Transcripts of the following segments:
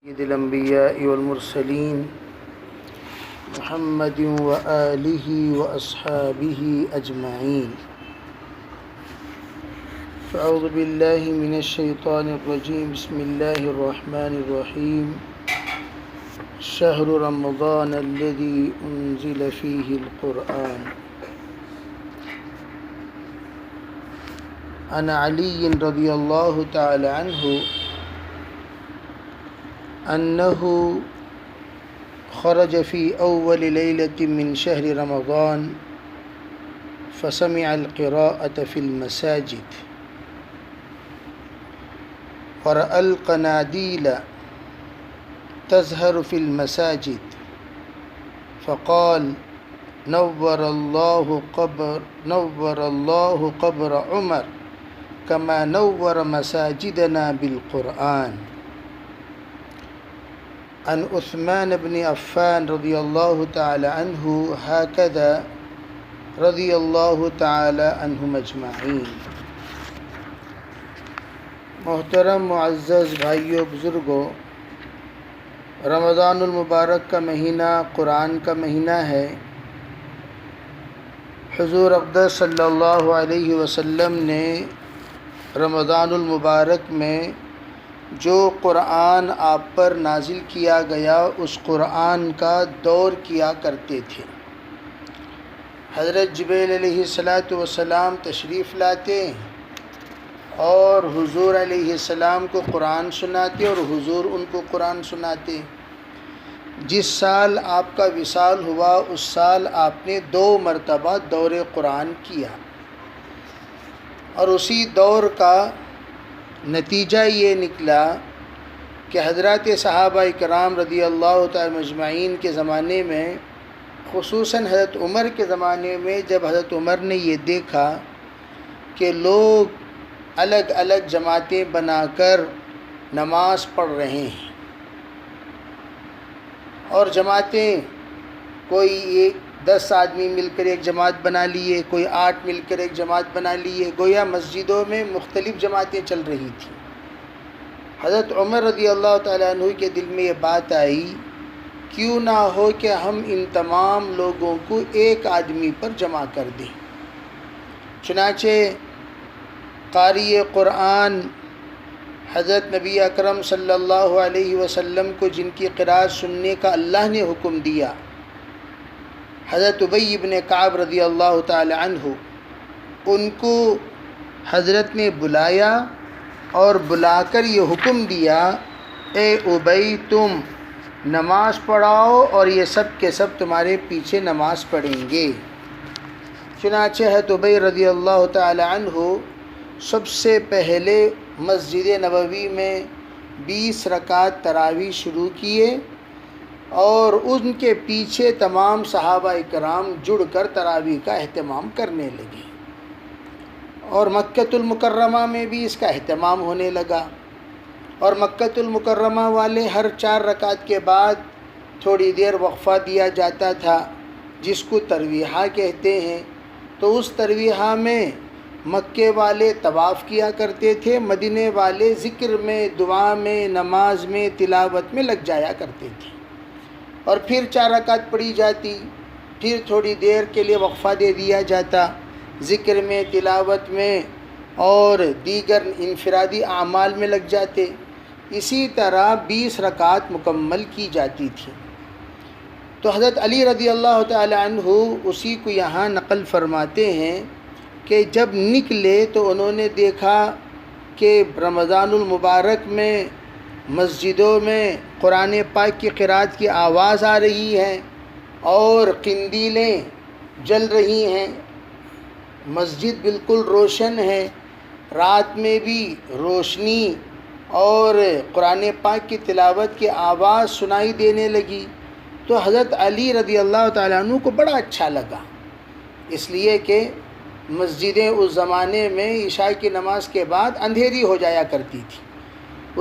سيد الأنبياء والمرسلين محمد وآله وأصحابه أجمعين. فأعوذ بالله من الشيطان الرجيم. بسم الله الرحمن الرحيم. شهر رمضان الذي أنزل فيه القرآن. عن علي رضي الله تعالى عنه أنه خرج في أول ليلة من شهر رمضان فسمع القراءة في المساجد ورأى القناديل تزهر في المساجد فقال نور الله قبر عمر كما نور مساجدنا بالقرآن. عن عثمان بن عفان رضی اللہ تعالی عنہ هكذا رضی اللہ تعالی عنہم اجمعین. محترم معزز بھائیوں بزرگوں، رمضان المبارک کا مہینہ قرآن کا مہینہ ہے. حضور اقدس صلی اللہ علیہ وسلم نے رمضان المبارک میں جو قرآن آپ پر نازل کیا گیا اس قرآن کا دور کیا کرتے تھے. حضرت جبریل علیہ السلام تشریف لاتے اور حضور علیہ السلام کو قرآن سناتے اور حضور ان کو قرآن سناتے. جس سال آپ کا وصال ہوا اس سال آپ نے 2 مرتبہ دور قرآن کیا اور اسی دور کا نتیجہ یہ نکلا کہ حضرات صحابہ کرام رضی اللہ تعالی مجمعین کے زمانے میں، خصوصاً حضرت عمر کے زمانے میں، جب حضرت عمر نے یہ دیکھا کہ لوگ الگ الگ جماعتیں بنا کر نماز پڑھ رہے ہیں اور جماعتیں کوئی 10 آدمی مل کر ایک جماعت بنا لیے، کوئی 8 مل کر ایک جماعت بنا لیے، گویا مسجدوں میں مختلف جماعتیں چل رہی تھیں. حضرت عمر رضی اللہ تعالیٰ عنہ کے دل میں یہ بات آئی، کیوں نہ ہو کہ ہم ان تمام لوگوں کو ایک آدمی پر جمع کر دیں. چنانچہ قاری قرآن حضرت نبی اکرم صلی اللہ علیہ وسلم کو جن کی قرأت سننے کا اللہ نے حکم دیا، حضرت ابی بن کعب رضی اللہ تعالی عنہ، ان کو حضرت نے بلایا اور بلا کر یہ حکم دیا، اے ابی تم نماز پڑھاؤ اور یہ سب کے سب تمہارے پیچھے نماز پڑھیں گے. چنانچہ حضرت ابی رضی اللہ تعالی عنہ سب سے پہلے مسجد نبوی میں 20 رکعت تراویح شروع کیے اور ان کے پیچھے تمام صحابہ کرام جڑ کر تراویح کا اہتمام کرنے لگے اور مکۃ المکرمہ میں بھی اس کا اہتمام ہونے لگا. اور مکۃ المکرمہ والے ہر 4 رکعت کے بعد تھوڑی دیر وقفہ دیا جاتا تھا جس کو ترویحہ کہتے ہیں. تو اس ترویحہ میں مکے والے طواف کیا کرتے تھے، مدینے والے ذکر میں، دعا میں، نماز میں، تلاوت میں لگ جایا کرتے تھے. اور پھر 4 رکعت پڑھی جاتی، پھر تھوڑی دیر کے لیے وقفہ دے دیا جاتا ذکر میں، تلاوت میں اور دیگر انفرادی اعمال میں لگ جاتے. اسی طرح 20 رکعت مکمل کی جاتی تھی. تو حضرت علی رضی اللہ تعالی عنہ اسی کو یہاں نقل فرماتے ہیں کہ جب نکلے تو انہوں نے دیکھا کہ رمضان المبارک میں مسجدوں میں قرآن پاک کی قرأت کی آواز آ رہی ہے اور قندیلیں جل رہی ہیں، مسجد بالکل روشن ہے، رات میں بھی روشنی اور قرآن پاک کی تلاوت کی آواز سنائی دینے لگی. تو حضرت علی رضی اللہ تعالیٰ عنہ کو بڑا اچھا لگا، اس لیے کہ مسجدیں اس زمانے میں عشاء کی نماز کے بعد اندھیری ہو جایا کرتی تھی،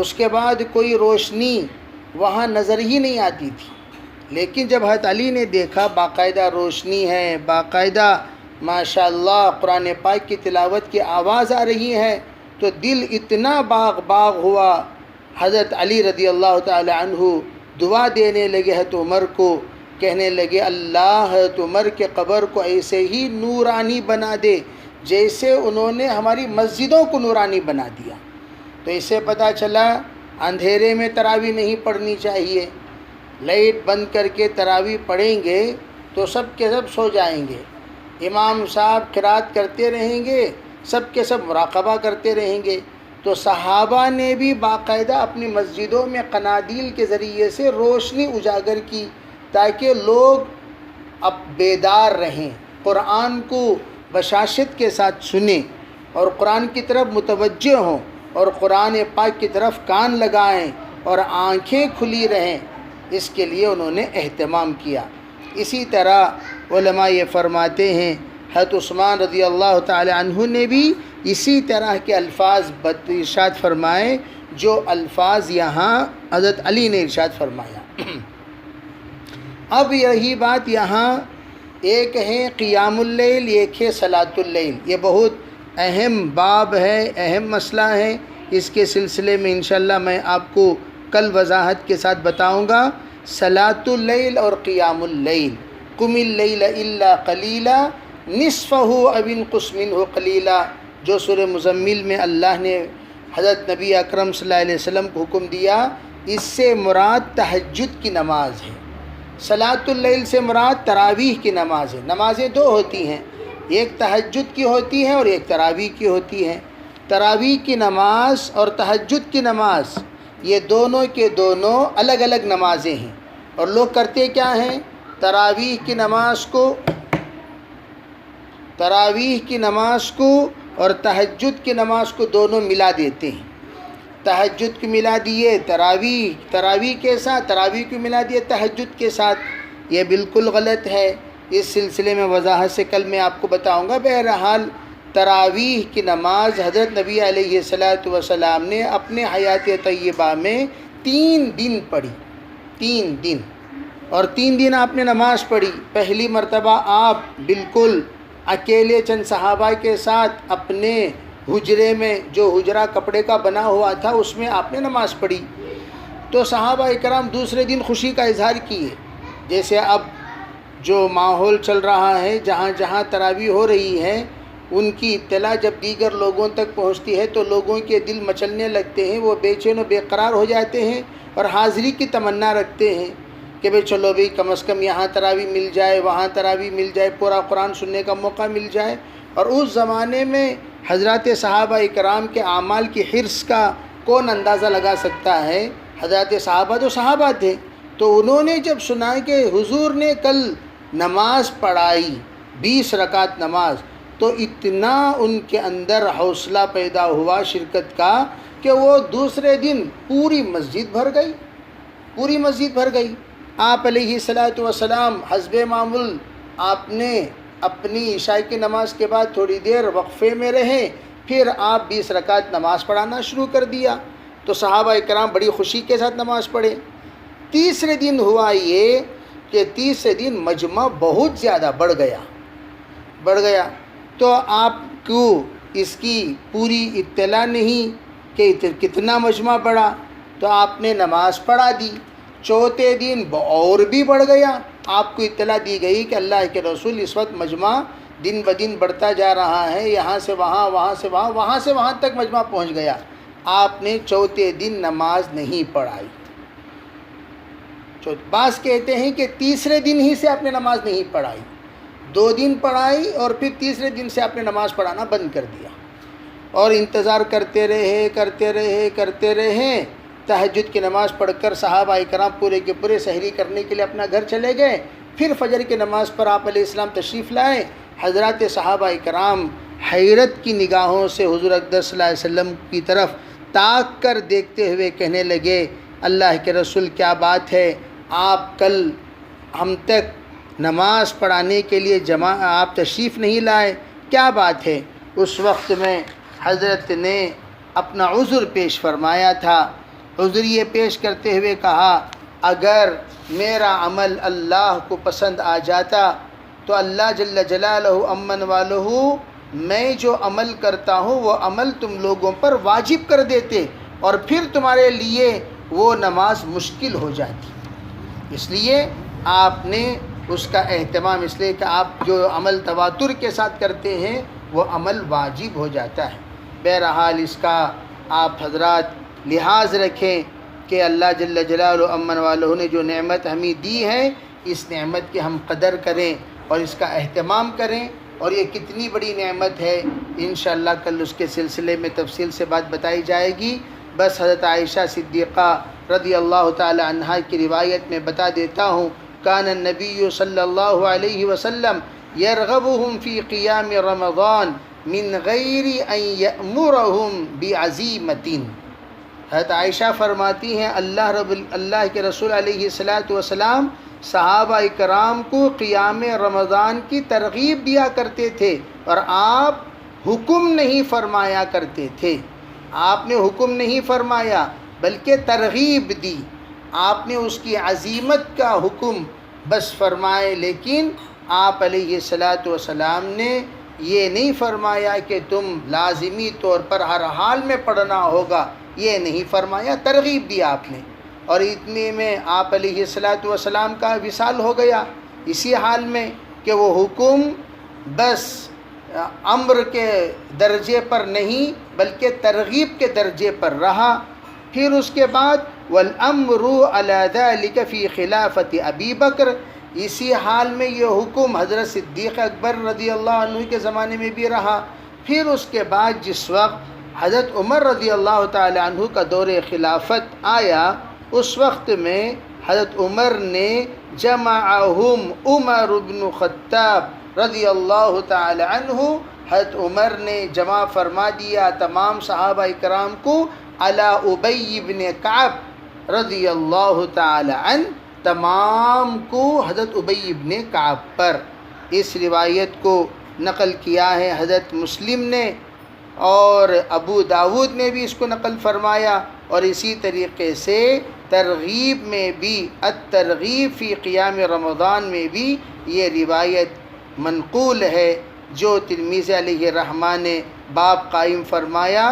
اس کے بعد کوئی روشنی وہاں نظر ہی نہیں آتی تھی. لیکن جب حضرت علی نے دیکھا باقاعدہ روشنی ہے، باقاعدہ ماشاءاللہ قرآن پاک کی تلاوت کی آواز آ رہی ہے، تو دل اتنا باغ باغ ہوا حضرت علی رضی اللہ تعالی عنہ دعا دینے لگے حضرت عمر کو، کہنے لگے اللہ حضرت عمر کے قبر کو ایسے ہی نورانی بنا دے جیسے انہوں نے ہماری مسجدوں کو نورانی بنا دیا۔ تو اس سے پتہ چلا اندھیرے میں تراویح نہیں پڑھنی چاہیے، لائٹ بند کر کے تراویح پڑھیں گے تو سب کے سب سو جائیں گے، امام صاحب قرات کرتے رہیں گے، سب کے سب مراقبہ کرتے رہیں گے۔ تو صحابہ نے بھی باقاعدہ اپنی مسجدوں میں قنادیل کے ذریعے سے روشنی اجاگر کی تاکہ لوگ اب بیدار رہیں، قرآن کو بشاشت کے ساتھ سنیں اور قرآن کی طرف متوجہ ہوں اور قرآن پاک کی طرف کان لگائیں اور آنکھیں کھلی رہیں۔ اس کے لیے انہوں نے اہتمام کیا۔ اسی طرح علماء یہ فرماتے ہیں حضرت عثمان رضی اللہ تعالی عنہ نے بھی اسی طرح کے الفاظ ارشاد فرمائے جو الفاظ یہاں حضرت علی نے ارشاد فرمایا۔ اب یہی بات یہاں ایک ہے قیام اللیل، ایک ہے صلاۃ اللیل۔ یہ بہت اہم باب ہے، اہم مسئلہ ہے۔ اس کے سلسلے میں انشاءاللہ میں آپ کو کل وضاحت کے ساتھ بتاؤں گا۔ صلاۃ اللیل اور قیام اللیل، قم اللیل الا قلیلا نصفہ او انقص منہ قلیلا، جو سورہ مزمل میں اللہ نے حضرت نبی اکرم صلی اللہ علیہ وسلم کو حکم دیا، اس سے مراد تہجد کی نماز ہے۔ صلاۃ اللیل سے مراد تراویح کی نماز ہے۔ نمازیں دو ہوتی ہیں، ایک تہجد کی ہوتی ہے اور ایک تراویح کی ہوتی ہے۔ تراویح کی نماز اور تہجد کی نماز یہ دونوں کے دونوں الگ الگ نمازیں ہیں، اور لوگ کرتے کیا ہیں، تراویح کی نماز کو اور تہجد کی نماز کو دونوں ملا دیتے ہیں۔ تہجد کو ملا دیے تراویح کے ساتھ، تراویح کو ملا دیے تہجد کے ساتھ، یہ بالکل غلط ہے۔ اس سلسلے میں وضاحت سے کل میں آپ کو بتاؤں گا۔ بہرحال تراویح کی نماز حضرت نبی علیہ الصلاۃ والسلام نے اپنے حیات طیبہ میں 3 دن پڑھی، 3 دن، اور 3 دن آپ نے نماز پڑھی۔ پہلی مرتبہ آپ بالکل اکیلے چند صحابہ کے ساتھ اپنے حجرے میں، جو حجرہ کپڑے کا بنا ہوا تھا، اس میں آپ نے نماز پڑھی۔ تو صحابہ اکرام دوسرے دن خوشی کا اظہار کیے۔ جیسے اب جو ماحول چل رہا ہے، جہاں جہاں تراویح ہو رہی ہے، ان کی اطلاع جب دیگر لوگوں تک پہنچتی ہے تو لوگوں کے دل مچلنے لگتے ہیں، وہ بے چین و بے قرار ہو جاتے ہیں اور حاضری کی تمنا رکھتے ہیں کہ بھئی چلو بھئی کم از کم یہاں تراویح مل جائے، وہاں تراویح مل جائے، پورا قرآن سننے کا موقع مل جائے۔ اور اس زمانے میں حضرات صحابہ اکرام کے اعمال کی حرص کا کون اندازہ لگا سکتا ہے۔ حضرات صحابہ تو صحابہ تھے، تو انہوں نے جب سنا کہ حضور نے کل نماز پڑھائی 20 رکعت نماز، تو اتنا ان کے اندر حوصلہ پیدا ہوا شرکت کا کہ وہ دوسرے دن پوری مسجد بھر گئی۔ آپ علیہ الصلاۃ والسلام حسب معمول آپ نے اپنی عشاء کی نماز کے بعد تھوڑی دیر وقفے میں رہے، پھر آپ 20 رکعت نماز پڑھانا شروع کر دیا۔ تو صحابہ اکرام بڑی خوشی کے ساتھ نماز پڑھے۔ تیسرے دن ہوا یہ کہ تیسرے دن مجمع بہت زیادہ بڑھ گیا، تو آپ کو اس کی پوری اطلاع نہیں کہ کتنا مجمع بڑھا، تو آپ نے نماز پڑھا دی۔ چوتھے دن اور بھی بڑھ گیا، آپ کو اطلاع دی گئی کہ اللہ کے رسول اس وقت مجمع دن بدن بڑھتا جا رہا ہے، یہاں سے وہاں، وہاں سے وہاں، وہاں سے وہاں تک مجمع پہنچ گیا۔ آپ نے چوتھے دن نماز نہیں پڑھائی۔ بعض کہتے ہیں کہ تیسرے دن ہی سے آپ نے نماز نہیں پڑھائی، 2 دن پڑھائی اور پھر تیسرے دن سے آپ نے نماز پڑھانا بند کر دیا، اور انتظار کرتے رہے۔ تہجد کی نماز پڑھ کر صحابہ اکرام پورے کے پورے سحری کرنے کے لیے اپنا گھر چلے گئے۔ پھر فجر کی نماز پر آپ علیہ السلام تشریف لائے۔ حضرات صحابہ اکرام حیرت کی نگاہوں سے حضور اقدس صلی اللہ علیہ وسلم کی طرف تاک کر دیکھتے ہوئے کہنے لگے، اللہ کے رسول کیا بات ہے، آپ کل ہم تک نماز پڑھانے کے لیے آپ تشریف نہیں لائے، کیا بات ہے؟ اس وقت میں حضرت نے اپنا عذر پیش فرمایا تھا۔ عذر یہ پیش کرتے ہوئے کہا، اگر میرا عمل اللہ کو پسند آ جاتا تو اللہ جل جلالہ امن والہ میں جو عمل کرتا ہوں وہ عمل تم لوگوں پر واجب کر دیتے، اور پھر تمہارے لیے وہ نماز مشکل ہو جاتی. اس لیے آپ نے اس کا اہتمام، اس لیے کہ آپ جو عمل تواتر کے ساتھ کرتے ہیں وہ عمل واجب ہو جاتا ہے. بہرحال اس کا آپ حضرات لحاظ رکھیں کہ اللہ جل جلالہ امن والہ نے جو نعمت ہمیں دی ہے، اس نعمت کی ہم قدر کریں اور اس کا اہتمام کریں. اور یہ کتنی بڑی نعمت ہے، انشاءاللہ کل اس کے سلسلے میں تفصیل سے بات بتائی جائے گی. بس حضرت عائشہ صدیقہ رضی اللہ تعالی عنہا کی روایت میں بتا دیتا ہوں، کان النبی صلی اللہ علیہ وسلم یرغبہم فی قیام رمضان من غیر ان یأمرہم بعزیمۃ. حضرت عائشہ فرماتی ہیں اللہ کے رسول علیہ السلام صحابہ اکرام کو قیام رمضان کی ترغیب دیا کرتے تھے، اور آپ حکم نہیں فرمایا کرتے تھے. آپ نے حکم نہیں فرمایا بلکہ ترغیب دی. آپ نے اس کی عزیمت کا حکم بس فرمائے، لیکن آپ علیہ السلام نے یہ نہیں فرمایا کہ تم لازمی طور پر ہر حال میں پڑھنا ہوگا، یہ نہیں فرمایا، ترغیب دی آپ نے. اور اتنے میں آپ علیہ السلام کا وصال ہو گیا، اسی حال میں کہ وہ حکم بس امر کے درجے پر نہیں بلکہ ترغیب کے درجے پر رہا. پھر اس کے بعد والامر علی ذلک فی خلافت ابی بکر، اسی حال میں یہ حکم حضرت صدیق اکبر رضی اللہ عنہ کے زمانے میں بھی رہا. پھر اس کے بعد جس وقت حضرت عمر رضی اللہ تعالی عنہ کا دور خلافت آیا، اس وقت میں حضرت عمر نے جمعہم عمر بن خطاب رضی اللہ تعالی عنہ، حضرت عمر نے جمع فرما دیا تمام صحابہ اکرام کو علی ابی بن کعب رضی اللہ تعالی عنہ، تمام کو حضرت ابی بن کعب پر. اس روایت کو نقل کیا ہے حضرت مسلم نے، اور ابو داود نے بھی اس کو نقل فرمایا. اور اسی طریقے سے ترغیب میں بھی، الترغیب فی قیام رمضان میں بھی یہ روایت منقول ہے، جو ترمذی علیہ الرحمہ نے باب قائم فرمایا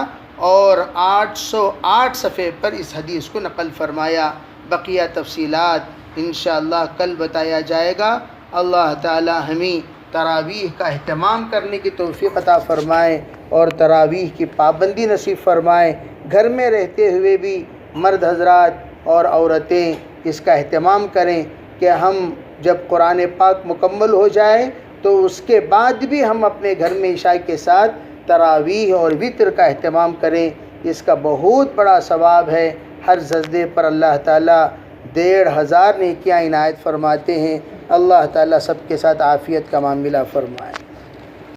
اور 808 صفحے پر اس حدیث کو نقل فرمایا. بقیہ تفصیلات انشاءاللہ کل بتایا جائے گا. اللہ تعالی ہمیں تراویح کا اہتمام کرنے کی توفیق عطا فرمائے اور تراویح کی پابندی نصیب فرمائے. گھر میں رہتے ہوئے بھی مرد حضرات اور عورتیں اس کا اہتمام کریں کہ ہم جب قرآن پاک مکمل ہو جائے تو اس کے بعد بھی ہم اپنے گھر میں عشاء کے ساتھ تراویح اور وتر کا اہتمام کریں. اس کا بہت بڑا ثواب ہے. ہر سجدے پر اللہ تعالیٰ 1500 نیکیاں عنایت فرماتے ہیں. اللہ تعالیٰ سب کے ساتھ عافیت کا معاملہ فرمائے.